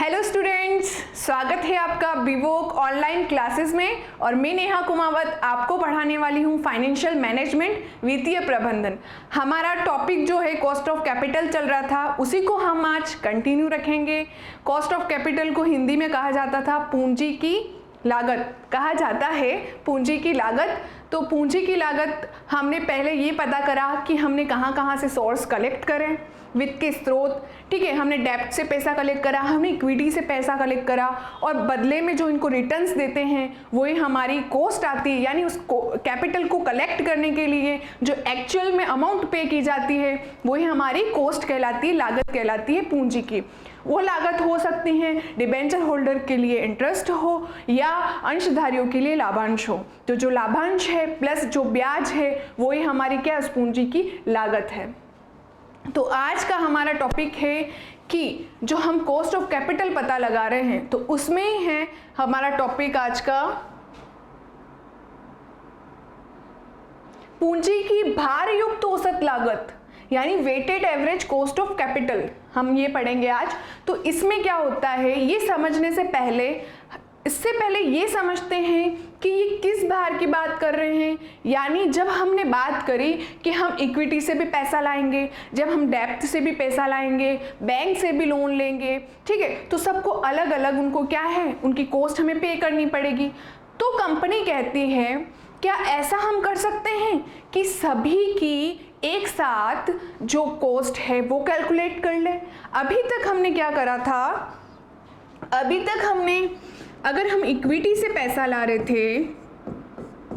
Hello students, स्वागत है आपका बीवोक ऑनलाइन क्लासेस में। और मैं नेहा कुमावत आपको पढ़ाने वाली हूँ फाइनेंशियल मैनेजमेंट, वित्तीय प्रबंधन। हमारा टॉपिक जो है कॉस्ट ऑफ कैपिटल चल रहा था, उसी को हम आज कंटिन्यू रखेंगे। कॉस्ट ऑफ कैपिटल को हिंदी में कहा जाता था पूंजी की लागत, कहा जाता है पूंजी की लागत। तो पूंजी की लागत हमने पहले ये पता करा कि हमने कहाँ कहाँ से सोर्स कलेक्ट करें, वित्त के स्रोत। ठीक है, हमने डेब्ट से पैसा कलेक्ट करा, हमने इक्विटी से पैसा कलेक्ट करा, और बदले में जो इनको रिटर्न्स देते हैं वही हमारी कॉस्ट आती है। यानी उस कैपिटल को कलेक्ट करने के लिए जो एक्चुअल में अमाउंट पे की जाती है वही हमारी कॉस्ट कहलाती है, लागत कहलाती है पूंजी की। वो लागत हो सकती है डिबेंचर होल्डर के लिए इंटरेस्ट हो या अंशधारियों के लिए लाभांश हो। तो जो लाभांश है प्लस जो ब्याज है वही हमारी क्या उस पूंजी की लागत है। तो आज का हमारा टॉपिक है कि जो हम कॉस्ट ऑफ कैपिटल पता लगा रहे हैं, तो उसमें ही है हमारा टॉपिक आज का पूंजी की भार युक्त औसत लागत, यानी weighted average cost of capital हम ये पढ़ेंगे आज। तो इसमें क्या होता है ये समझने से पहले, इससे पहले ये समझते हैं कि ये किस भार की बात कर रहे हैं। यानी जब हमने बात करी कि हम इक्विटी से भी पैसा लाएंगे, जब हम डेब्ट से भी पैसा लाएंगे, बैंक से भी लोन लेंगे, ठीक है, तो सबको अलग अलग उनको क्या है, उनकी कॉस्ट हमें पे करनी पड़ेगी। तो कंपनी कहती है क्या ऐसा हम कर सकते हैं कि सभी की एक साथ जो कॉस्ट है वो कैलकुलेट कर ले। अभी तक हमने क्या करा था, अभी तक हमने अगर हम इक्विटी से पैसा ला रहे थे,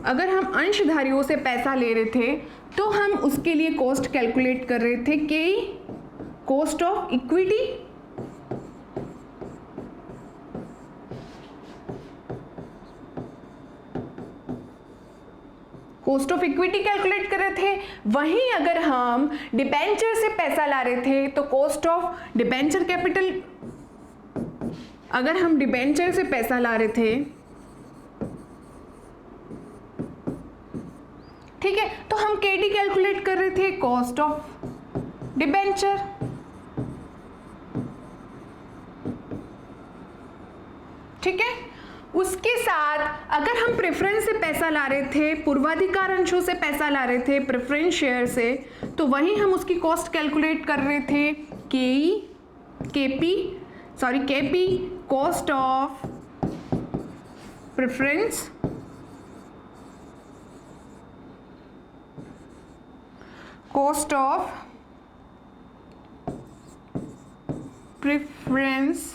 अगर हम अंशधारियों से पैसा ले रहे थे, तो हम उसके लिए कॉस्ट कैलकुलेट कर रहे थे कि कॉस्ट ऑफ इक्विटी कैलकुलेट कर रहे थे। वहीं अगर हम डिबेंचर से पैसा ला रहे थे तो कॉस्ट ऑफ डिबेंचर कैपिटल, अगर हम डिबेंचर से पैसा ला रहे थे, ठीक है, तो हम केडी कैलकुलेट कर रहे थे, कॉस्ट ऑफ डिबेंचर। ठीक है, उसके साथ अगर हम प्रेफरेंस से पैसा ला रहे थे, पूर्वाधिकार अंशों से पैसा ला रहे थे, प्रेफरेंस शेयर से, तो वहीं हम उसकी कॉस्ट कैलकुलेट कर रहे थे KP cost of preference, cost of preference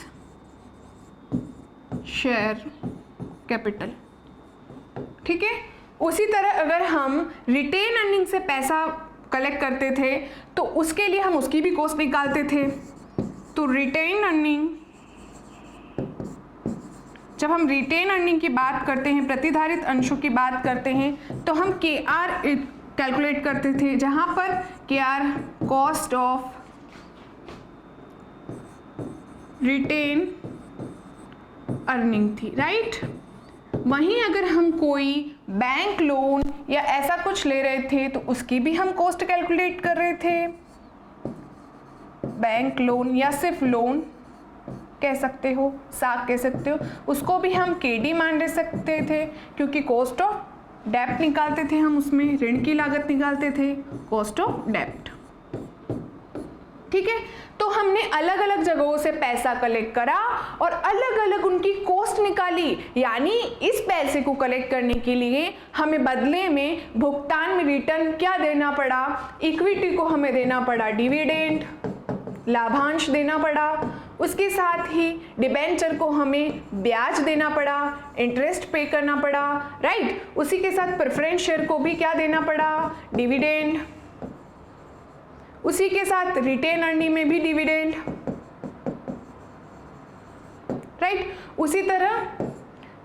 share capital. ठीक है, उसी तरह अगर हम रिटेन अर्निंग से पैसा कलेक्ट करते थे तो उसके लिए हम उसकी भी कॉस्ट निकालते थे। तो रिटेन अर्निंग, जब हम रिटेन अर्निंग की बात करते हैं, प्रतिधारित अंशों की बात करते हैं, तो हम KR कैलकुलेट करते थे, जहां पर KR cost of retained earning थी, राइट। वहीं अगर हम कोई बैंक लोन या ऐसा कुछ ले रहे थे तो उसकी भी हम कॉस्ट कैलकुलेट कर रहे थे। बैंक लोन या सिर्फ लोन कह सकते हो, साख कह सकते हो, उसको भी हम केडी मान ले सकते थे, क्योंकि कॉस्ट ऑफ डेब्ट निकालते थे हम, उसमें ऋण की लागत निकालते थे, कॉस्ट ऑफ डेब्ट। ठीक है, तो हमने अलग अलग जगहों से पैसा कलेक्ट करा और अलग अलग उनकी कॉस्ट निकाली। यानी इस पैसे को कलेक्ट करने के लिए हमें बदले में भुगतान में रिटर्न क्या देना पड़ा, इक्विटी को हमें देना पड़ा डिविडेंड, लाभांश देना पड़ा, उसके साथ ही डिबेंचर को हमें ब्याज देना पड़ा, इंटरेस्ट पे करना पड़ा, राइट। उसी के साथ प्रेफरेंस शेयर को भी क्या देना पड़ा, डिविडेंड, उसी के साथ रिटेन अर्निंग में भी डिविडेंड, राइट। उसी तरह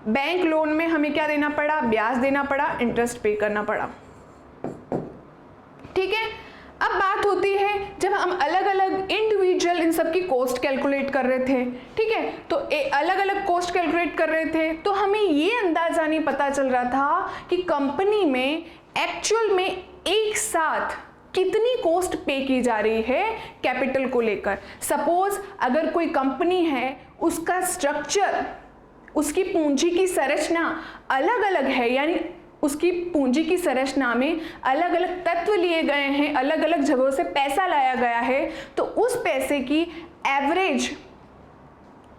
बैंक लोन में हमें क्या देना पड़ा, ब्याज देना पड़ा, इंटरेस्ट पे करना पड़ा। ठीक है, अब बात होती है जब हम अलग अलग इंडिविजुअल इन सब की कॉस्ट कैलकुलेट कर रहे थे, ठीक है, तो अलग अलग कॉस्ट कैलकुलेट कर रहे थे, तो हमें ये अंदाजा नहीं पता चल रहा था कि कंपनी में एक्चुअल में एक साथ कितनी कॉस्ट पे की जा रही है कैपिटल को लेकर। सपोज अगर कोई कंपनी है, उसका स्ट्रक्चर, उसकी पूंजी की संरचना अलग अलग है, यानी उसकी पूंजी की संरचना में अलग अलग तत्व लिए गए हैं, अलग अलग जगहों से पैसा लाया गया है, तो उस पैसे की एवरेज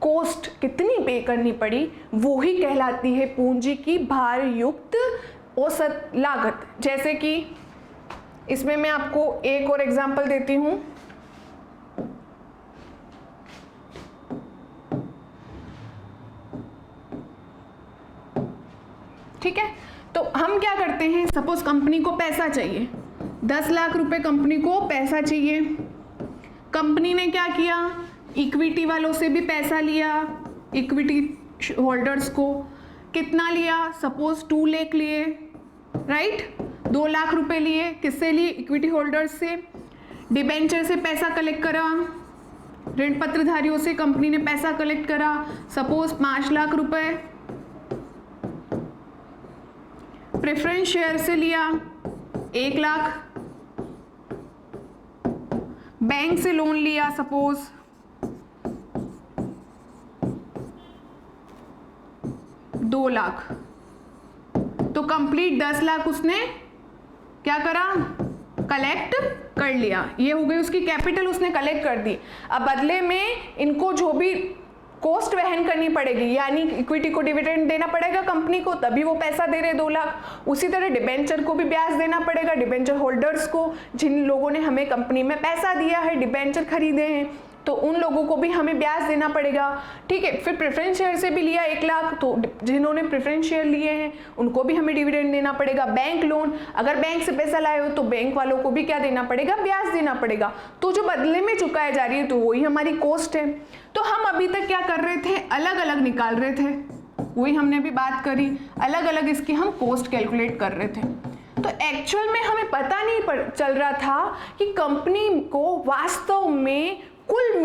कॉस्ट कितनी पे करनी पड़ी, वो ही कहलाती है पूंजी की भार युक्त औसत लागत। जैसे कि इसमें मैं आपको एक और एग्जांपल देती हूं। ठीक है, तो हम क्या करते हैं, सपोज कंपनी को पैसा चाहिए, 10 लाख रुपए कंपनी को पैसा चाहिए। कंपनी ने क्या किया, इक्विटी वालों से भी पैसा लिया, इक्विटी होल्डर्स को कितना लिया, सपोज 2 लाख लिए, राइट, 2 लाख रुपए लिए, किससे लिए, इक्विटी होल्डर्स से। डिबेंचर से पैसा कलेक्ट करा, ऋण पत्रधारियों से कंपनी ने पैसा कलेक्ट करा, सपोज 5 लाख रुपए। प्रेफरेंस शेयर से लिया 1 लाख, बैंक से लोन लिया सपोज 2 लाख, तो कंप्लीट 10 लाख उसने क्या करा, कलेक्ट कर लिया। ये हो गई उसकी कैपिटल, उसने कलेक्ट कर दी। अब बदले में इनको जो भी कॉस्ट वहन करनी पड़ेगी, यानी इक्विटी को डिविडेंड देना पड़ेगा कंपनी को, तभी वो पैसा दे रहे 2 लाख। उसी तरह डिबेंचर को भी ब्याज देना पड़ेगा, डिबेंचर होल्डर्स को, जिन लोगों ने हमें कंपनी में पैसा दिया है, डिबेंचर खरीदे हैं, तो उन लोगों को भी हमें ब्याज देना पड़ेगा। ठीक है, फिर प्रेफरेंस शेयर से भी लिया 1 लाख, तो जिन्होंने प्रेफरेंस शेयर लिए हैं उनको भी हमें डिविडेंड देना पड़ेगा। बैंक लोन, अगर बैंक से पैसा लाए हो तो बैंक वालों को भी क्या देना पड़ेगा, ब्याज देना पड़ेगा। तो जो बदले में चुकाई जा रही है तो वही हमारी कॉस्ट है। तो हम अभी तक क्या कर रहे थे, अलग अलग निकाल रहे थे, वही हमने अभी बात करी, अलग अलग इसकी हम कॉस्ट कैलकुलेट कर रहे थे। तो एक्चुअल में हमें पता नहीं चल रहा था कि कंपनी को वास्तव में कुल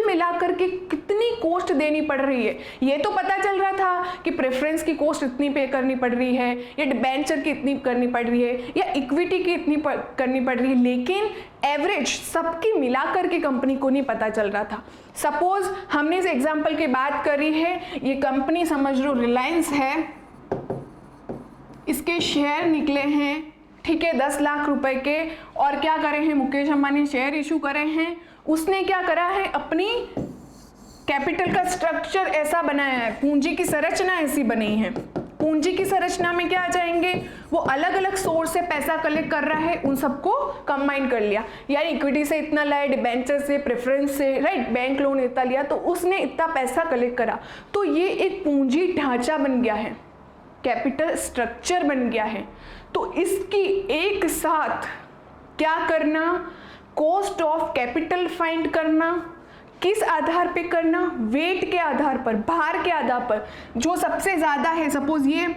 मिलाकर के कितनी कॉस्ट देनी पड़ रही है। ये तो पता चल रहा था कि प्रेफरेंस की कॉस्ट इतनी पे करनी पड़ रही है, या डिबेंचर की इतनी करनी पड़ रही है, या इक्विटी की इतनी करनी पड़ रही है, लेकिन एवरेज सबकी मिलाकर के कंपनी को नहीं पता चल रहा था। सपोज हमने इस एग्जाम्पल की बात करी है, ये कंपनी समझ लो रिलायंस है, इसके शेयर निकले हैं, ठीक है, 10 लाख रुपए के, और क्या करे हैं, मुकेश अंबानी शेयर इशू करे हैं। उसने क्या करा है, अपनी कैपिटल का स्ट्रक्चर ऐसा बनाया है, पूंजी की संरचना ऐसी बनी है। पूंजी की संरचना में क्या आ जाएंगे, वो अलग अलग सोर्स से पैसा कलेक्ट कर रहा है, उन सबको कंबाइन कर लिया, यानी इक्विटी से इतना लाया, डिबेंचर से, प्रेफरेंस से, राइट, बैंक लोन इतना लिया, तो उसने इतना पैसा कलेक्ट करा। तो ये एक पूंजी ढांचा बन गया है, कैपिटल स्ट्रक्चर बन गया है। तो इसकी एक साथ क्या करना, कॉस्ट ऑफ कैपिटल फाइंड करना। किस आधार पे करना, वेट के आधार पर, भार के आधार पर। जो सबसे ज़्यादा है, सपोज ये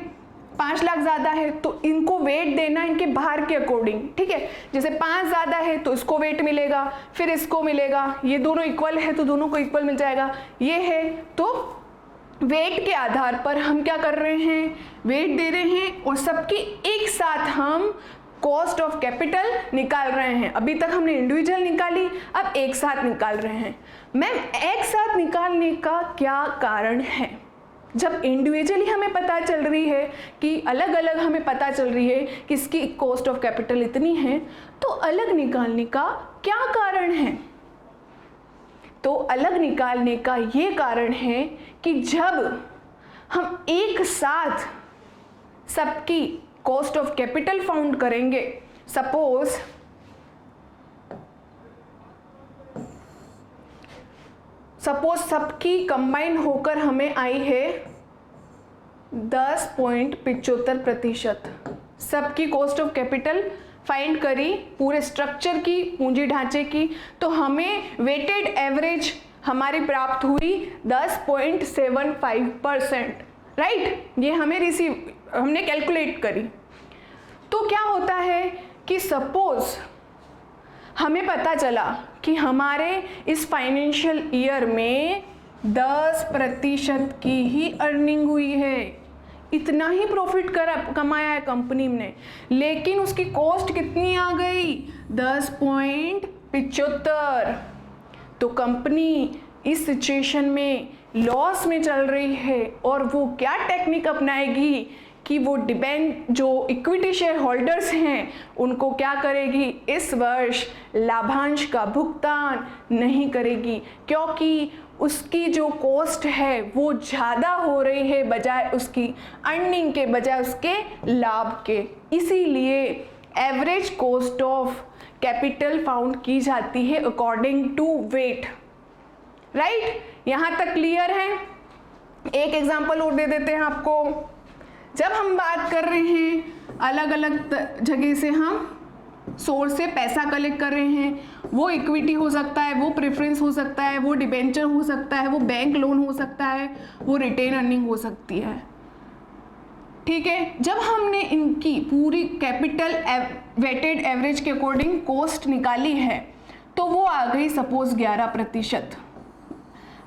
5 लाख ज़्यादा है तो इनको वेट देना इनके भार के अकॉर्डिंग। ठीक है, जैसे 5 ज़्यादा है तो इसको वेट मिलेगा, फिर इसको मिलेगा, ये दोनों इक्वल है तो दोनों को इक्वल मिल जाएगा, ये है। तो वेट के आधार पर हम क्या कर रहे हैं, वेट दे रहे हैं, और सबकी एक साथ हम कॉस्ट ऑफ कैपिटल निकाल रहे हैं। अभी तक हमने इंडिविजुअल निकाली, अब एक साथ निकाल रहे हैं। मैम, एक साथ निकालने का क्या कारण है? जब इंडिविजुअली हमें पता चल रही है कि अलग अलग हमें पता चल रही है कि इसकी कॉस्ट ऑफ कैपिटल इतनी है, तो अलग निकालने का क्या कारण है? तो अलग निकालने का ये कारण है कि जब हम एक साथ सबकी कॉस्ट ऑफ कैपिटल फाउंड करेंगे, सपोज सबकी कंबाइन होकर हमें आई है 10.75%, सबकी कॉस्ट ऑफ कैपिटल फाइंड करी पूरे स्ट्रक्चर की, पूंजी ढांचे की, तो हमें वेटेड एवरेज हमारी प्राप्त हुई 10.75%, राइट। ये हमें हमने कैलकुलेट करी। तो क्या होता है कि सपोज हमें पता चला कि हमारे इस फाइनेंशियल ईयर में 10% की ही अर्निंग हुई है, इतना ही प्रॉफिट कमाया है कंपनी ने, लेकिन उसकी कॉस्ट कितनी आ गई, 10.75। तो कंपनी इस सिचुएशन में लॉस में चल रही है और वो क्या टेक्निक अपनाएगी कि वो जो इक्विटी शेयर होल्डर्स हैं उनको क्या करेगी, इस वर्ष लाभांश का भुगतान नहीं करेगी, क्योंकि उसकी जो कॉस्ट है वो ज़्यादा हो रही है बजाय उसकी अर्निंग के, बजाय उसके लाभ के। इसीलिए average cost of capital found की जाती है अकॉर्डिंग टू वेट। राइट, यहाँ तक क्लियर है। एक एग्जांपल और दे देते हैं आपको। जब हम बात कर रहे हैं अलग अलग जगह से हम सोर्स से पैसा कलेक्ट कर रहे हैं, वो इक्विटी हो सकता है, वो प्रेफरेंस हो सकता है, वो डिबेंचर हो सकता है, वो बैंक लोन हो सकता है, वो रिटेन अर्निंग हो सकती है। ठीक है, जब हमने इनकी पूरी कैपिटल वेटेड एवरेज के अकॉर्डिंग कॉस्ट निकाली है तो वो आ गई सपोज 11%।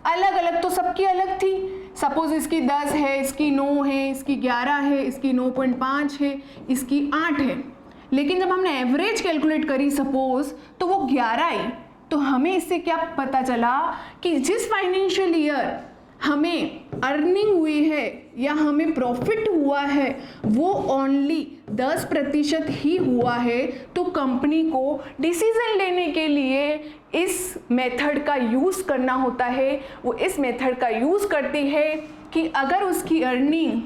अलग अलग तो सबकी अलग थी, सपोज इसकी 10 है, इसकी 9 है, इसकी 11 है, इसकी 9.5 है, इसकी 8 है, लेकिन जब हमने एवरेज कैलकुलेट करी सपोज तो वो 11 आई। तो हमें इससे क्या पता चला कि जिस फाइनेंशियल ईयर हमें अर्निंग हुई है या हमें प्रॉफिट हुआ है वो ओनली 10% ही हुआ है। तो कंपनी को डिसीजन लेने के लिए इस मेथड का यूज़ करना होता है। वो इस मेथड का यूज़ करती है कि अगर उसकी अर्निंग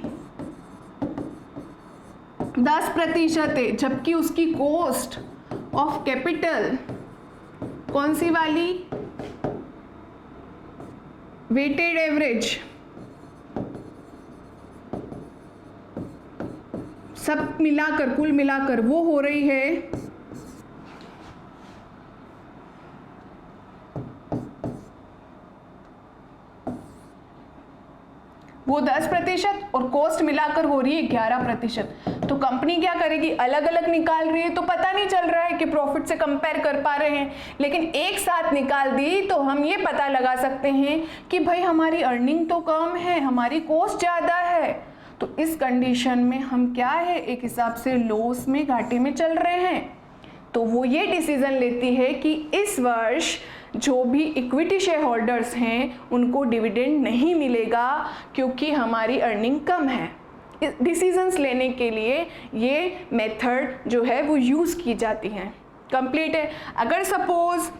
10% है जबकि उसकी कॉस्ट ऑफ कैपिटल कौन सी वाली, वेटेड एवरेज, सब मिलाकर कुल मिलाकर वो हो रही है वो 10% और कॉस्ट मिलाकर हो रही है 11%। तो कंपनी क्या करेगी, अलग अलग निकाल रही है तो पता नहीं चल रहा है कि प्रॉफिट से कंपेयर कर पा रहे हैं, लेकिन एक साथ निकाल दी तो हम ये पता लगा सकते हैं कि भाई हमारी अर्निंग तो कम है, हमारी कॉस्ट ज़्यादा है। तो इस कंडीशन में हम क्या है, एक हिसाब से लॉस में, घाटे में चल रहे हैं। तो वो ये डिसीजन लेती है कि इस वर्ष जो भी इक्विटी शेयर होल्डर्स हैं उनको डिविडेंड नहीं मिलेगा क्योंकि हमारी अर्निंग कम है। डिसीजंस लेने के लिए ये मेथड जो है वो यूज़ की जाती है। कंप्लीट है। अगर सपोज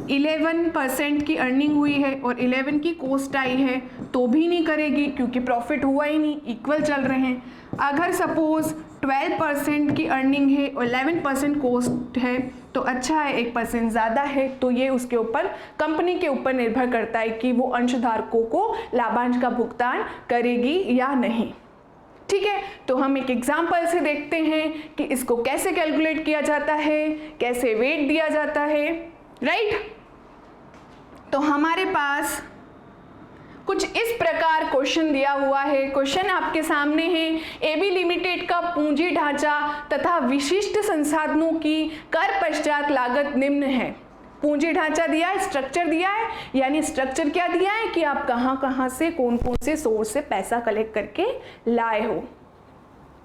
11% की अर्निंग हुई है और 11 की कॉस्ट आई है तो भी नहीं करेगी क्योंकि प्रॉफिट हुआ ही नहीं, इक्वल चल रहे हैं। अगर सपोज 12% की अर्निंग है और 11% कॉस्ट है तो अच्छा है, 1% ज़्यादा है, तो ये उसके ऊपर, कंपनी के ऊपर निर्भर करता है कि वो अंशधारकों को लाभांश का भुगतान करेगी या नहीं। ठीक है, तो हम एक एग्जाम्पल से देखते हैं कि इसको कैसे कैलकुलेट किया जाता है, कैसे वेट दिया जाता है। राइट, तो हमारे पास कुछ इस प्रकार क्वेश्चन दिया हुआ है। क्वेश्चन आपके सामने है, एबी लिमिटेड का पूंजी ढांचा तथा विशिष्ट संसाधनों की कर पश्चात लागत निम्न है। पूंजी ढांचा दिया है, स्ट्रक्चर दिया है, यानी स्ट्रक्चर क्या दिया है कि आप कहां कहां से, कौन कौन से सोर्स से पैसा कलेक्ट करके लाए हो।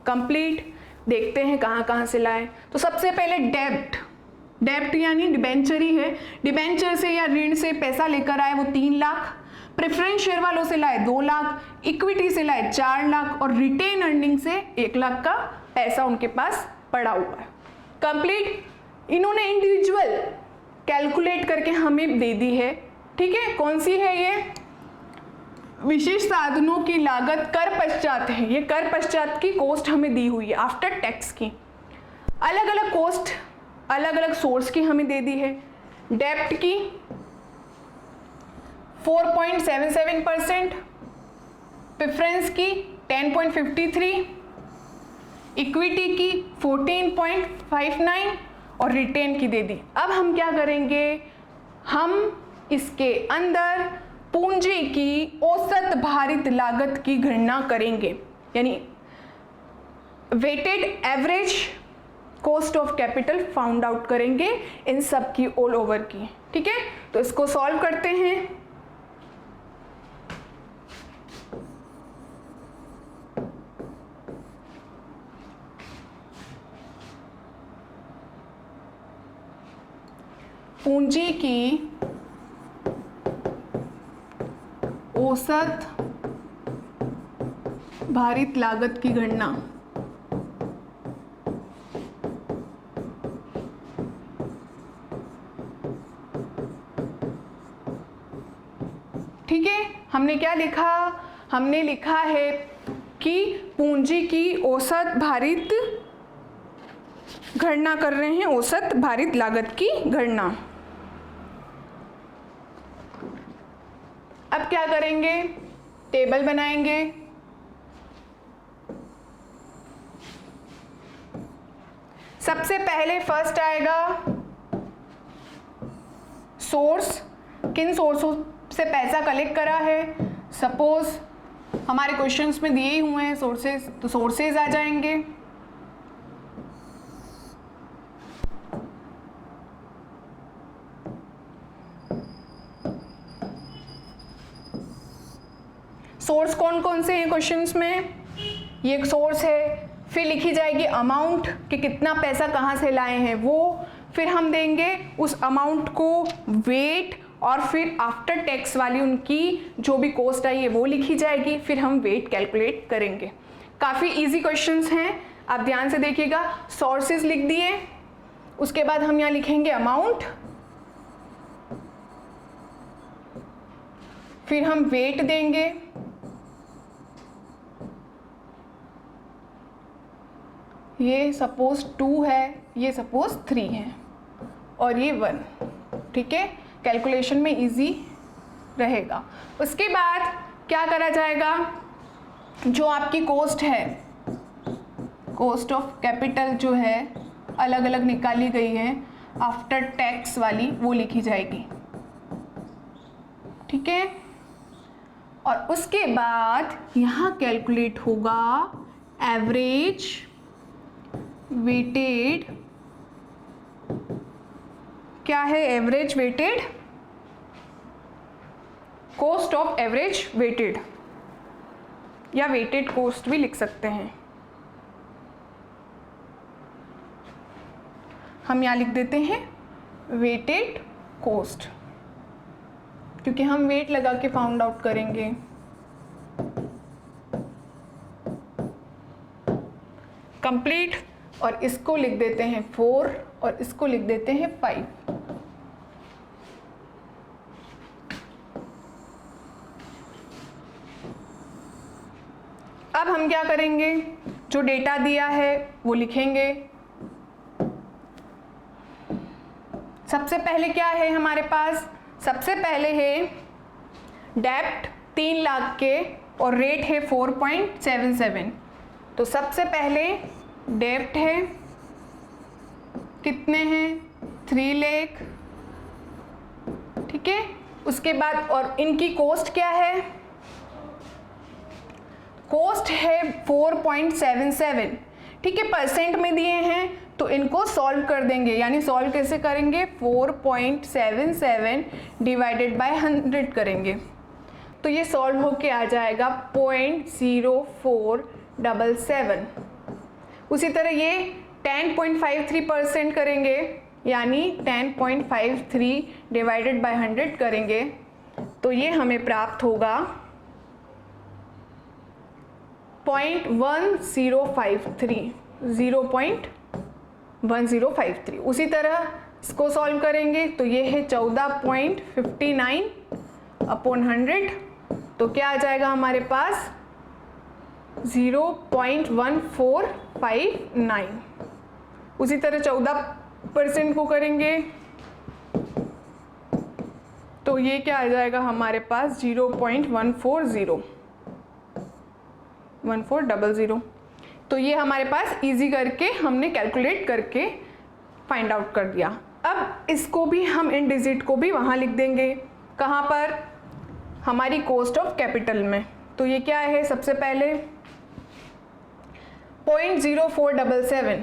कंप्लीट देखते हैं कहां कहां से लाए। तो सबसे पहले डेब्ट यानी डिबेंचर ही है, डिबेंचर से या ऋण से पैसा लेकर आए वो 3 लाख, प्रेफरेंस शेयर वालों से लाए 2 लाख, इक्विटी से लाए 4 लाख और रिटेन अर्निंग से 1 लाख का पैसा उनके पास पड़ा हुआ है। कंप्लीट, इन्होंने इंडिविजुअल कैलकुलेट करके हमें दे दी है। ठीक है, कौन सी है ये, विशिष्ट साधनों की लागत कर पश्चात है। ये कर पश्चात की कॉस्ट हमें दी हुई है आफ्टर टैक्स की। अलग अलग कॉस्ट अलग अलग सोर्स की हमें दे दी है। डेप्ट की 4.77%, प्रेफरेंस की 10.53, इक्विटी की 14.59 और रिटेन की दे दी। अब हम क्या करेंगे, हम इसके अंदर पूंजी की औसत भारित लागत की गणना करेंगे, यानी weighted average cost of capital found out करेंगे इन सब की, ऑल ओवर की। ठीक है, तो इसको सॉल्व करते हैं। पूंजी की औसत भारित लागत की गणना। ठीक है, हमने क्या लिखा? हमने लिखा है कि पूंजी की औसत भारित गणना कर रहे हैं, औसत भारित लागत की गणना। अब क्या करेंगे? टेबल बनाएंगे। सबसे पहले फर्स्ट आएगा सोर्स, किन सोर्सों से पैसा कलेक्ट करा है। सपोज हमारे क्वेश्चंस में दिए ही हुए हैं सोर्सेज, तो सोर्सेज आ जाएंगे। सोर्स कौन कौन से हैं क्वेश्चंस में? ये एक सोर्स है। फिर लिखी जाएगी अमाउंट कि कितना पैसा कहाँ से लाए हैं वो। फिर हम देंगे उस अमाउंट को वेट, और फिर आफ्टर टैक्स वाली उनकी जो भी कॉस्ट आई है वो लिखी जाएगी। फिर हम वेट कैलकुलेट करेंगे। काफ़ी इजी क्वेश्चंस हैं, आप ध्यान से देखिएगा। सोर्सेज लिख दिए, उसके बाद हम यहाँ लिखेंगे अमाउंट, फिर हम वेट देंगे, ये सपोज 2 है, ये सपोज 3 है, और ये 1। ठीक है, कैलकुलेशन में इजी रहेगा। उसके बाद क्या करा जाएगा? जो आपकी कॉस्ट है, कॉस्ट ऑफ कैपिटल जो है अलग अलग निकाली गई है आफ्टर टैक्स वाली, वो लिखी जाएगी। ठीक है, और उसके बाद यहाँ कैलकुलेट होगा एवरेज वेटेड। क्या है average weighted? Cost of average weighted, या वेटेड कॉस्ट भी लिख सकते हैं। हम यहाँ लिख देते हैं वेटेड कॉस्ट, क्योंकि हम वेट लगा के फाउंड आउट करेंगे। कंप्लीट, और इसको लिख देते हैं 4 और इसको लिख देते हैं 5। अब हम क्या करेंगे? जो डेटा दिया है वो लिखेंगे। सबसे पहले क्या है हमारे पास? सबसे पहले है डेप्ट 3 लाख के और रेट है 4.77। तो सबसे पहले डेप्ट है, कितने हैं? 3 लाख। ठीक है, उसके बाद और इनकी कॉस्ट क्या है? कॉस्ट है 4.77। ठीक है, परसेंट में दिए हैं तो इनको सॉल्व कर देंगे। यानी सॉल्व कैसे करेंगे? 4.77 डिवाइडेड बाय 100 करेंगे, तो ये सॉल्व होके आ जाएगा 0.0477। उसी तरह ये 10.53% करेंगे, यानी 10.53 डिवाइडेड बाय 100 करेंगे, तो ये हमें प्राप्त होगा 0.1053, 0.1053। उसी तरह इसको सॉल्व करेंगे तो ये है 14.59 अपॉन 100, तो क्या आ जाएगा हमारे पास? 0.1459। उसी तरह 14% को करेंगे तो ये क्या आ जाएगा हमारे पास? 0.140। तो ये हमारे पास इजी करके हमने कैलकुलेट करके फाइंड आउट कर दिया। अब इसको भी हम इन डिजिट को भी वहाँ लिख देंगे। कहाँ पर? हमारी कॉस्ट ऑफ कैपिटल में। तो ये क्या है? सबसे पहले 0.0477,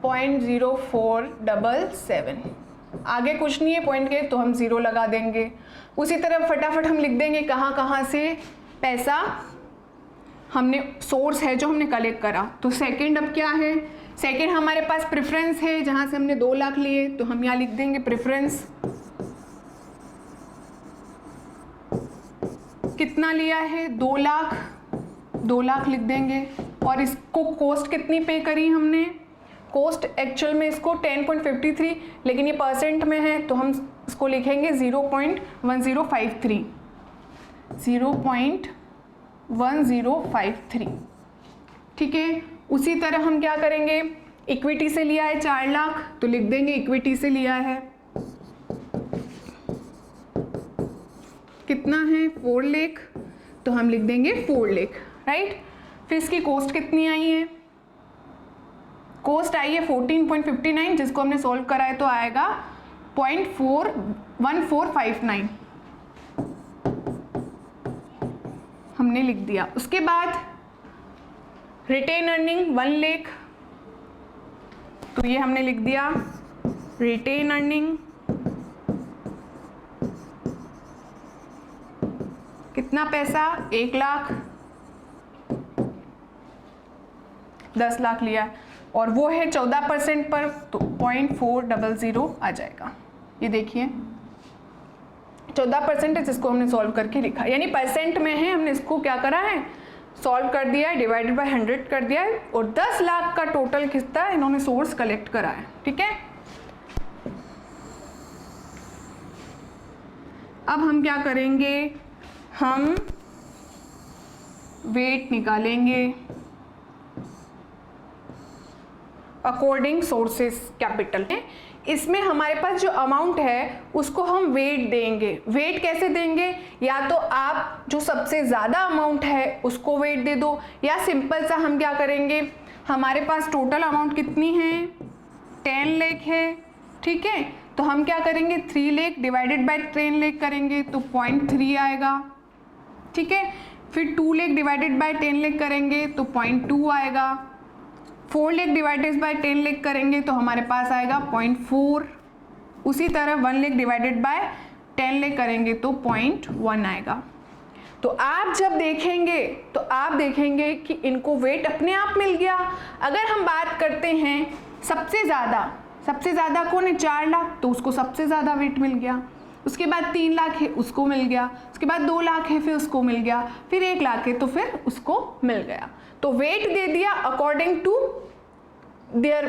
0.0477, आगे कुछ नहीं है पॉइंट के, तो हम 0 लगा देंगे। उसी तरह फटाफट हम लिख देंगे कहाँ कहाँ से पैसा हमने, सोर्स है जो हमने कलेक्ट करा। तो सेकंड अब क्या है? सेकेंड हमारे पास प्रेफरेंस है, जहाँ से हमने 2 लाख लिए, तो हम यहाँ लिख देंगे प्रेफरेंस कितना लिया है, 2 लाख, 2 लाख लिख देंगे। और इसको कॉस्ट कितनी पे करी हमने, कॉस्ट एक्चुअल में इसको 10.53, लेकिन ये परसेंट में है तो हम इसको लिखेंगे 0.1053, 0.1053। ठीक है, उसी तरह हम क्या करेंगे, इक्विटी से लिया है 4 लाख, तो लिख देंगे इक्विटी से लिया है कितना है, 4 लाख, तो हम लिख देंगे 4 लाख, राइट। फिर इसकी कॉस्ट कितनी आई है, कॉस्ट आई है 14.59, जिसको हमने सॉल्व करा है तो आएगा 0.1459 हमने लिख दिया। उसके बाद रिटेन अर्निंग 1 लाख, तो ये हमने लिख दिया रिटेन अर्निंग कितना पैसा, 1 लाख, 10 लाख लिया और वो है 14% पर, तो 0.400 आ जाएगा। ये देखिए 14% है, जिसको हमने सॉल्व करके लिखा, यानी परसेंट में है, हमने इसको क्या करा है, सॉल्व कर दिया है, डिवाइडेड बाय 100 कर दिया है, और 10 लाख का टोटल कितना इन्होंने सोर्स कलेक्ट करा है। ठीक है, अब हम क्या करेंगे, हम वेट निकालेंगे अकॉर्डिंग सोर्सेस कैपिटल है। इसमें हमारे पास जो अमाउंट है उसको हम वेट देंगे। वेट कैसे देंगे, या तो आप जो सबसे ज़्यादा अमाउंट है उसको वेट दे दो, या सिंपल सा हम क्या करेंगे, हमारे पास टोटल अमाउंट कितनी है, 10 लाख है। ठीक है, तो हम क्या करेंगे, 3 लाख डिवाइडेड बाय 10 लाख करेंगे तो 0.3 आएगा। ठीक है, फिर 2 लाख डिवाइडेड बाय 10 लाख करेंगे तो 0.2 आएगा। 4 लाख डिवाइडेड बाय 10 लाख करेंगे तो हमारे पास आएगा 0.4। उसी तरह 1 लाख डिवाइडेड बाय 10 लाख करेंगे तो 0.1 आएगा। तो आप जब देखेंगे तो आप देखेंगे कि इनको वेट अपने आप मिल गया। अगर हम बात करते हैं सबसे ज़्यादा कौन है, 4 लाख, तो उसको सबसे ज़्यादा वेट मिल गया। उसके बाद 3 लाख है, उसको मिल गया। उसके बाद 2 लाख है, फिर उसको मिल गया। फिर 1 लाख है तो फिर उसको मिल गया। तो वेट दे दिया अकॉर्डिंग टू देयर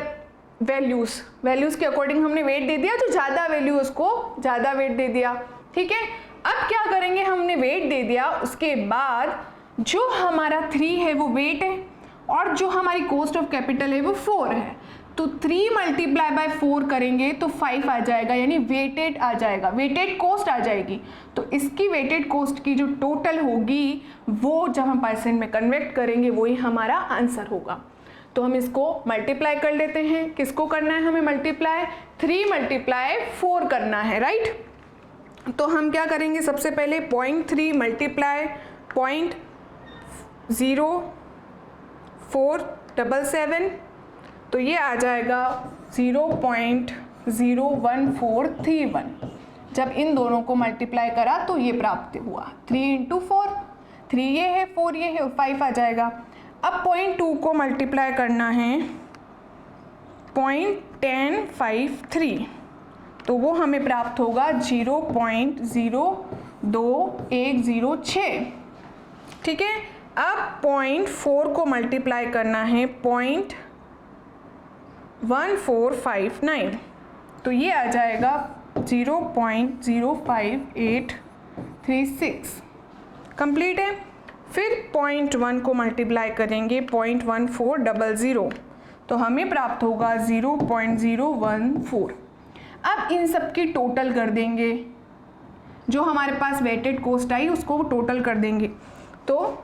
वैल्यूज़ के अकॉर्डिंग हमने वेट दे दिया, जो ज़्यादा वैल्यू उसको ज़्यादा वेट दे दिया। ठीक है, अब क्या करेंगे, हमने वेट दे दिया, उसके बाद जो हमारा 3 है वो वेट है और जो हमारी कॉस्ट ऑफ कैपिटल है वो 4 है। तो 3 मल्टीप्लाई बाय 4 करेंगे तो 5 आ जाएगा, यानी वेटेड आ जाएगा, वेटेड कॉस्ट आ जाएगी। तो इसकी वेटेड कॉस्ट की जो टोटल होगी वो जब हम परसेंट में कन्वर्ट करेंगे वही हमारा आंसर होगा। तो हम इसको मल्टीप्लाई कर लेते हैं। किसको करना है हमें मल्टीप्लाई, 3 मल्टीप्लाई 4 करना है, राइट। तो हम क्या करेंगे, सबसे पहले 0.3 मल्टीप्लाई 0.0477, तो ये आ जाएगा 0.01431। जब इन दोनों को मल्टीप्लाई करा तो ये प्राप्त हुआ। 3 × 4, 3 ये है, 4 ये है और 5 आ जाएगा। अब 0.2 को मल्टीप्लाई करना है 0.1053, तो वो हमें प्राप्त होगा 0.02106। ठीक है, अब 0.4 को मल्टीप्लाई करना है 0.1459, तो ये आ जाएगा 0.05836। कंप्लीट है। फिर 0.1 को मल्टीप्लाई करेंगे 0.1400, तो हमें प्राप्त होगा 0.014। अब इन सब की टोटल कर देंगे, जो हमारे पास वेटेड कॉस्ट आई उसको टोटल कर देंगे। तो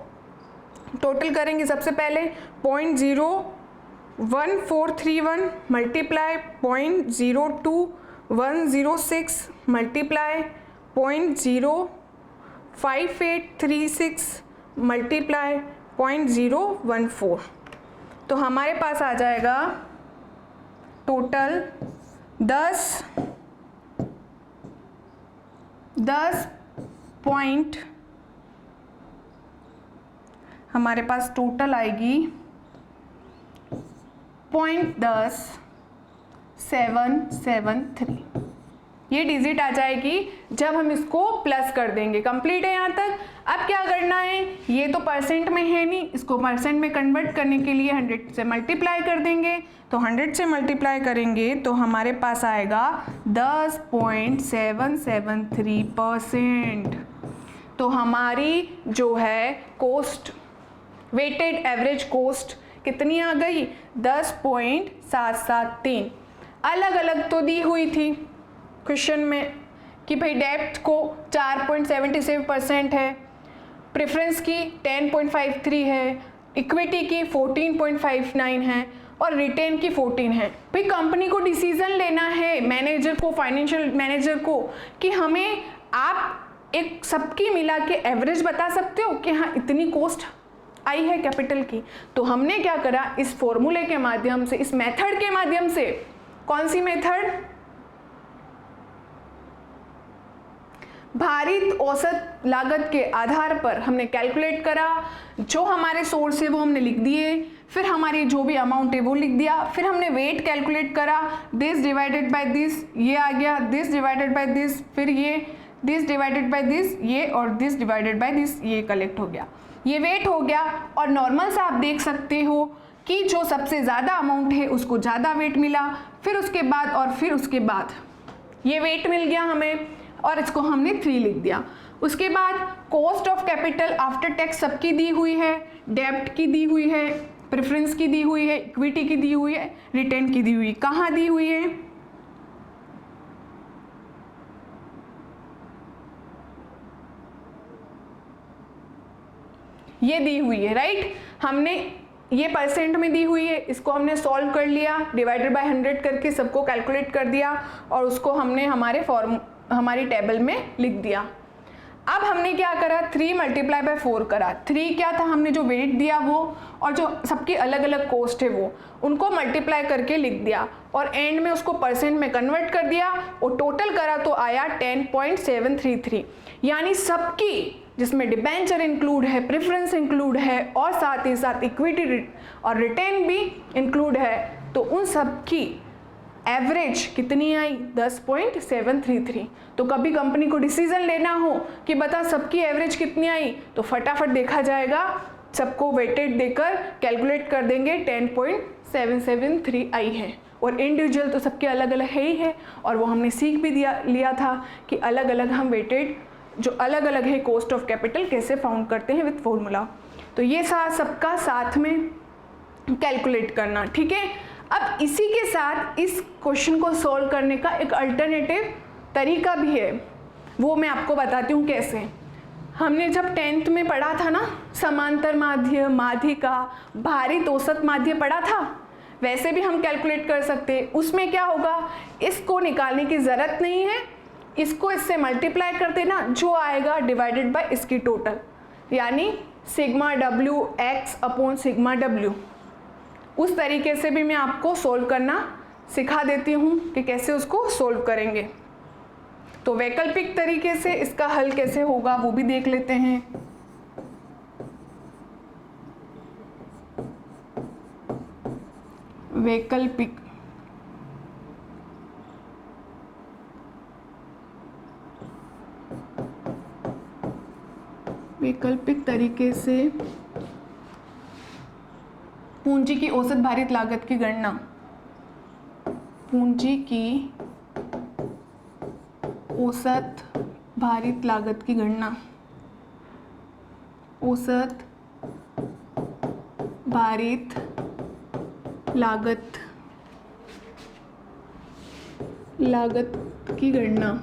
टोटल करेंगे सबसे पहले 0.01431 मल्टीप्लाई 0.02106 मल्टीप्लाई 0.05836 मल्टीप्लाई 0.014, तो हमारे पास आ जाएगा टोटल 10 पॉइंट, हमारे पास टोटल आएगी .10773 ये डिजिट आ जाएगी जब हम इसको प्लस कर देंगे। कंप्लीट है यहाँ तक। अब क्या करना है, ये तो परसेंट में है नहीं, इसको परसेंट में कन्वर्ट करने के लिए 100 से मल्टीप्लाई कर देंगे। तो 100 से मल्टीप्लाई करेंगे तो हमारे पास आएगा 10.773%। तो हमारी जो है कोस्ट, वेटेड एवरेज कोस्ट कितनी आ गई, 10.773। अलग अलग तो दी हुई थी क्वेश्चन में कि भाई डेप्थ को 4.77% है, प्रेफरेंस की 10.53 है, इक्विटी की 14.59 है और रिटेन की 14 है। भाई कंपनी को डिसीजन लेना है, मैनेजर को, फाइनेंशियल मैनेजर को, कि हमें आप एक सबकी मिला के एवरेज बता सकते हो कि हाँ इतनी कॉस्ट आई है कैपिटल की। तो हमने क्या करा, इस फॉर्मूले के माध्यम से, इस मेथड के माध्यम से, कौन सी मेथड, भारित औसत लागत के आधार पर हमने कैलकुलेट करा, जो हमारे सोर्स है वो हमने लिख दिए, फिर हमारी जो भी अमाउंट है वो लिख दिया, फिर हमने वेट कैलकुलेट करा, दिस डिवाइडेड बाय दिस ये आ गया, दिस डिवाइडेड बाय दिस, फिर ये दिस डिवाइडेड बाय दिस ये, और दिस डिवाइडेड बाय दिस ये कलेक्ट हो गया, ये वेट हो गया। और नॉर्मल से आप देख सकते हो कि जो सबसे ज़्यादा अमाउंट है उसको ज़्यादा वेट मिला, फिर उसके बाद और फिर उसके बाद ये वेट मिल गया हमें और इसको हमने 3 लिख दिया। उसके बाद cost of capital after tax सबकी दी हुई है, डेब्ट की दी हुई है, प्रेफरेंस की दी हुई है, इक्विटी की दी हुई है, रिटेन की दी हुई है। कहाँ दी हुई है, ये दी हुई है, राइट। हमने ये परसेंट में दी हुई है, इसको हमने सॉल्व कर लिया, डिवाइडेड बाय 100 करके सबको कैलकुलेट कर दिया और उसको हमने हमारी टेबल में लिख दिया। अब हमने क्या करा, 3 मल्टीप्लाई बाय 4 करा। 3 क्या था, हमने जो वेट दिया वो और जो सबकी अलग अलग कॉस्ट है वो, उनको मल्टीप्लाई करके लिख दिया और एंड में उसको परसेंट में कन्वर्ट कर दिया और टोटल करा तो आया 10.733। यानी सबकी, जिसमें डिबेंचर इंक्लूड है, प्रेफरेंस इंक्लूड है और साथ ही साथ इक्विटी और रिटेन भी इंक्लूड है, तो उन सब की एवरेज कितनी आई, 10.733। तो कभी कंपनी को डिसीजन लेना हो कि बता सबकी एवरेज कितनी आई, तो फटाफट देखा जाएगा, सबको वेटेड देकर कैलकुलेट कर देंगे, 10.773 आई है। और इंडिविजुअल तो सबके अलग अलग है ही है, और वो हमने सीख भी लिया था कि अलग अलग हम वेटेड जो अलग अलग है कॉस्ट ऑफ कैपिटल कैसे फाउंड करते हैं विद फॉर्मूला। तो ये सबका साथ में कैलकुलेट करना, ठीक है। अब इसी के साथ इस क्वेश्चन को सॉल्व करने का एक अल्टरनेटिव तरीका भी है, वो मैं आपको बताती हूँ कैसे। हमने जब 10th में पढ़ा था ना, समांतर माध्य, माध्यिका, भारित औसत माध्य पढ़ा था, वैसे भी हम कैलकुलेट कर सकते हैं। उसमें क्या होगा, इसको निकालने की ज़रूरत नहीं है, इसको इससे मल्टीप्लाई कर देना, जो आएगा डिवाइडेड बाय इसकी टोटल, यानी sigma W x upon sigma W. उस तरीके से भी मैं आपको सोल्व करना सिखा देती हूँ कि कैसे उसको सोल्व करेंगे। तो वैकल्पिक तरीके से इसका हल कैसे होगा वो भी देख लेते हैं। वैकल्पिक, वैकल्पिक तरीके से पूंजी की औसत भारित लागत की गणना, पूंजी की औसत भारित लागत की गणना, औसत भारित लागत की गणना,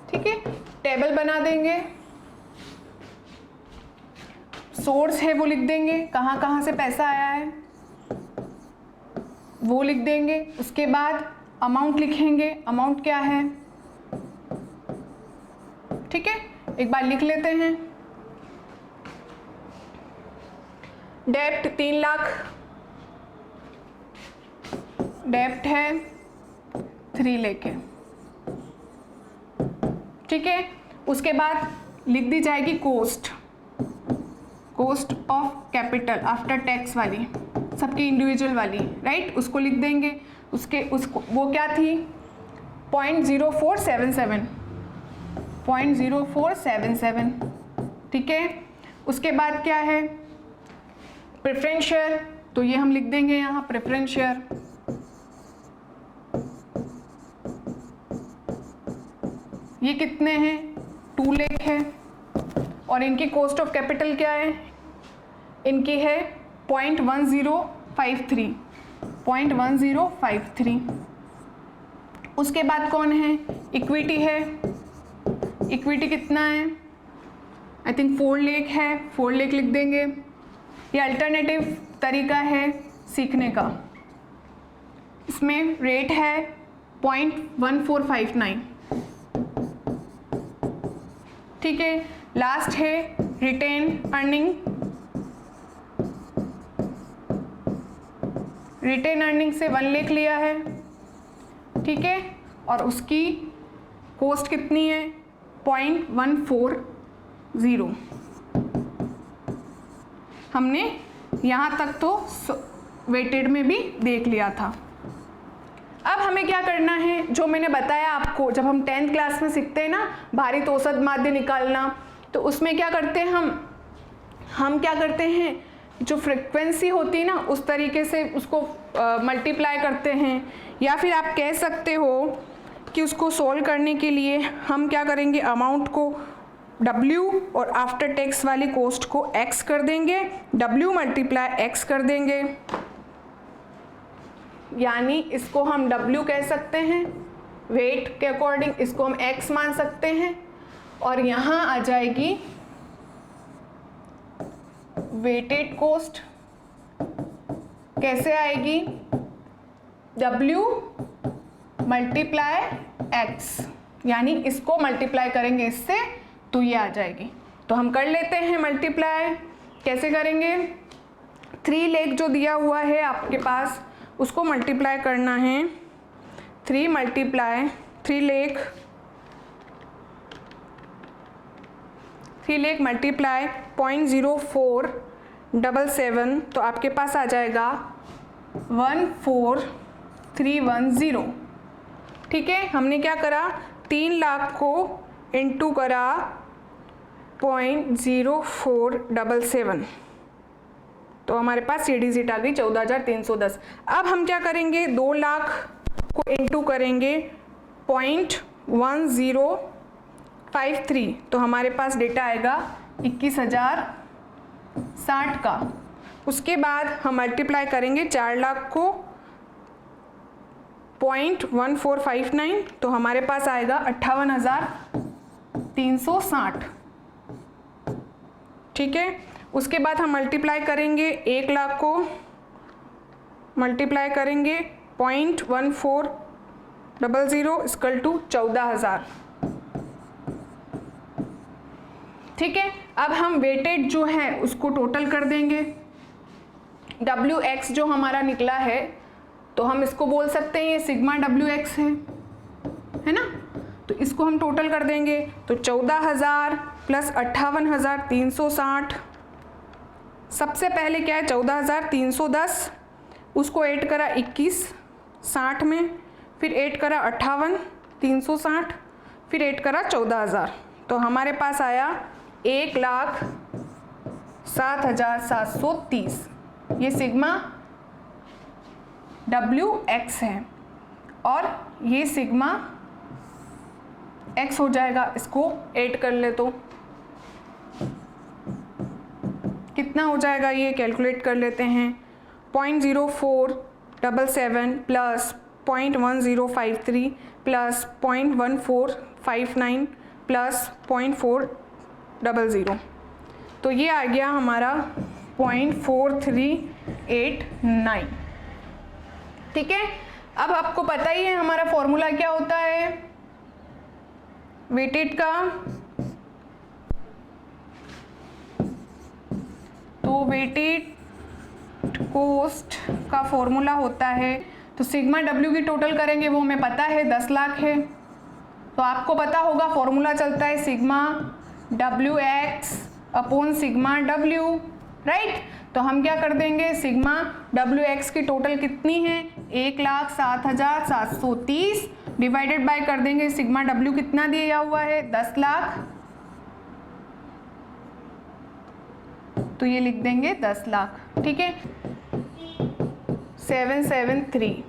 ठीक है। टेबल बना देंगे, सोर्स है वो लिख देंगे, कहाँ कहाँ से पैसा आया है वो लिख देंगे। उसके बाद अमाउंट लिखेंगे, अमाउंट क्या है, ठीक है, एक बार लिख लेते हैं। डेप्ट 3 लाख, डेप्ट है 3 लेके, ठीक है। उसके बाद लिख दी जाएगी cost, cost of capital after tax वाली, सबकी इंडिविजुअल वाली, राइट, उसको लिख देंगे। उसको वो क्या थी 0.0477, ठीक है। उसके बाद क्या है प्रेफरेंस शेयर, तो ये हम लिख देंगे यहाँ प्रेफरेंस शेयर। ये कितने हैं 2 लाख है, और इनकी कॉस्ट ऑफ कैपिटल क्या है, इनकी है 0.1053। उसके बाद कौन है, इक्विटी है। इक्विटी कितना है, आई थिंक 4 लाख है, 4 लाख लिख देंगे। ये अल्टरनेटिव तरीका है सीखने का, इसमें रेट है 0.1459, ठीक है। लास्ट है रिटेन अर्निंग। रिटेन अर्निंग से 1 लाख लिया है, ठीक है, और उसकी कॉस्ट कितनी है 0.140। हमने यहाँ तक तो वेटेड में भी देख लिया था। अब हमें क्या करना है, जो मैंने बताया आपको, जब हम 10th क्लास में सीखते हैं ना भारित औसत माध्य निकालना, तो उसमें क्या करते हैं हम क्या करते हैं, जो फ्रिक्वेंसी होती है ना उस तरीके से उसको मल्टीप्लाई करते हैं, या फिर आप कह सकते हो कि उसको सॉल्व करने के लिए हम क्या करेंगे, अमाउंट को W और आफ्टर टैक्स वाली कॉस्ट को X कर देंगे, W मल्टीप्लाई X कर देंगे, यानी इसको हम W कह सकते हैं, वेट के अकॉर्डिंग इसको हम X मान सकते हैं, और यहाँ आ जाएगी वेटेड कॉस्ट। कैसे आएगी, W मल्टीप्लाई X, यानी इसको मल्टीप्लाई करेंगे इससे तो ये आ जाएगी। तो हम कर लेते हैं मल्टीप्लाई, कैसे करेंगे, 3 लाख जो दिया हुआ है आपके पास उसको मल्टीप्लाई करना है, 3 मल्टीप्लाई 3 लाख मल्टीप्लाई 0.0477, तो आपके पास आ जाएगा 14310, ठीक है। हमने क्या करा, 3 लाख को इंटू करा 0.0477, तो हमारे पास ये डिजिट आ गई 14,310। अब हम क्या करेंगे, 2 लाख को इंटू करेंगे 0.1053, तो हमारे पास डेटा आएगा 21,060 का। उसके बाद हम मल्टीप्लाई करेंगे 4 लाख को 0.1459, तो हमारे पास आएगा 58,360, ठीक है। उसके बाद हम मल्टीप्लाई करेंगे 1 लाख को, मल्टीप्लाई करेंगे 0.1400 इक्वल टू 14,000, ठीक है। अब हम वेटेड जो है उसको टोटल कर देंगे, WX जो हमारा निकला है, तो हम इसको बोल सकते हैं ये सिग्मा WX है ना, तो इसको हम टोटल कर देंगे, तो 14,000 प्लस 58,360। सबसे पहले क्या है 14,310, उसको ऐड करा 2160 में, फिर ऐड करा 58,360, फिर ऐड करा 14,000, तो हमारे पास आया 1,07,730। ये सिग्मा WX है, और ये सिग्मा X हो जाएगा, इसको ऐड कर ले तो कितना हो जाएगा, ये कैलकुलेट कर लेते हैं, 0.0477 प्लस 0.1053 प्लस 0.1459 प्लस 0.400, तो ये आ गया हमारा 0.4389, ठीक है। अब आपको पता ही है हमारा फॉर्मूला क्या होता है वेटेड का, तो वेटेड कॉस्ट का फॉर्मूला होता है, तो सिग्मा W की टोटल करेंगे, वो हमें पता है 10 लाख है, तो आपको पता होगा फॉर्मूला चलता है sigma WX upon sigma W, right. तो हम क्या कर देंगे, सिग्मा डब्ल्यू एक्स की टोटल कितनी है 1,07,730 डिवाइडेड बाय कर देंगे सिग्मा डब्ल्यू कितना दिया हुआ है 10 लाख, तो ये लिख देंगे 10 लाख, ठीक है। 773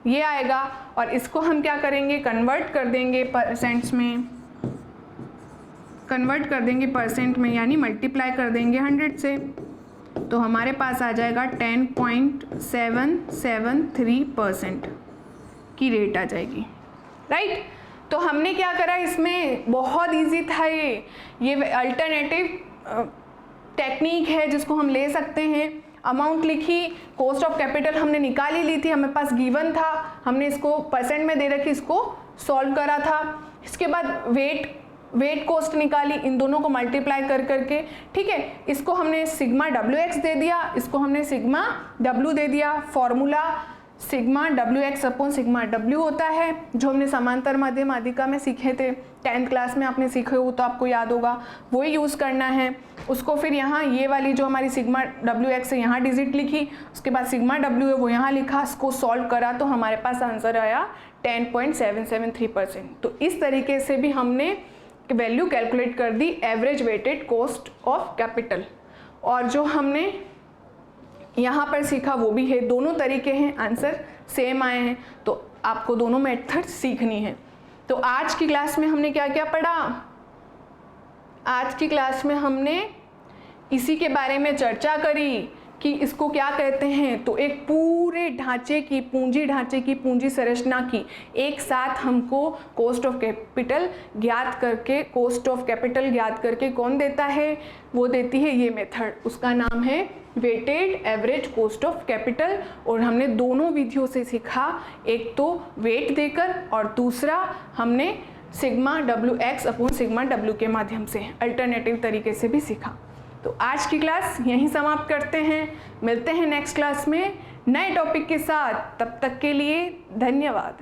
ये आएगा और इसको हम क्या करेंगे, कन्वर्ट कर देंगे परसेंट्स में, कन्वर्ट कर देंगे परसेंट में, यानी मल्टीप्लाई कर देंगे 100 से, तो हमारे पास आ जाएगा 10.773% की रेट आ जाएगी, राइट। तो हमने क्या करा, इसमें बहुत इजी था ये अल्टरनेटिव टेक्निक है जिसको हम ले सकते हैं। अमाउंट लिखी, कॉस्ट ऑफ कैपिटल हमने निकाल ही ली थी, हमें पास गिवन था, हमने इसको परसेंट में दे रखी, इसको सॉल्व करा था। इसके बाद वेट कॉस्ट निकाली, इन दोनों को मल्टीप्लाई कर करके, ठीक है। इसको हमने सिग्मा डब्ल्यू एक्स दे दिया, इसको हमने सिग्मा डब्ल्यू दे दिया। Formula sigma W x upon sigma W होता है, जो हमने समांतर माध्यम माध्यिका में सीखे थे, 10th क्लास में आपने सीखे हो तो आपको याद होगा, वही यूज़ करना है। उसको फिर यहाँ ये वाली जो हमारी सिग्मा डब्ल्यू एक्स है यहाँ डिजिट लिखी, उसके बाद सिग्मा डब्ल्यू है वो यहाँ लिखा, इसको सॉल्व करा तो हमारे पास आंसर आया 10.773%। तो इस तरीके से भी हमने वैल्यू कैलकुलेट कर दी average weighted cost of capital. और जो हमने यहाँ पर सीखा वो भी है, दोनों तरीके हैं, आंसर सेम आए हैं, तो आपको दोनों मेथड सीखनी है। तो आज की क्लास में हमने क्या क्या पढ़ा, आज की क्लास में हमने इसी के बारे में चर्चा करी कि इसको क्या कहते हैं। तो एक पूरे ढांचे की पूंजी संरचना की एक साथ हमको कॉस्ट ऑफ कैपिटल ज्ञात करके कौन देता है, वो देती है ये मेथड, उसका नाम है weighted average cost of capital. और हमने दोनों विधियों से सीखा, एक तो वेट देकर और दूसरा हमने sigma W x upon sigma W के माध्यम से अल्टरनेटिव तरीके से भी सीखा। तो आज की क्लास यहीं समाप्त करते हैं, मिलते हैं नेक्स्ट क्लास में नए टॉपिक के साथ, तब तक के लिए धन्यवाद।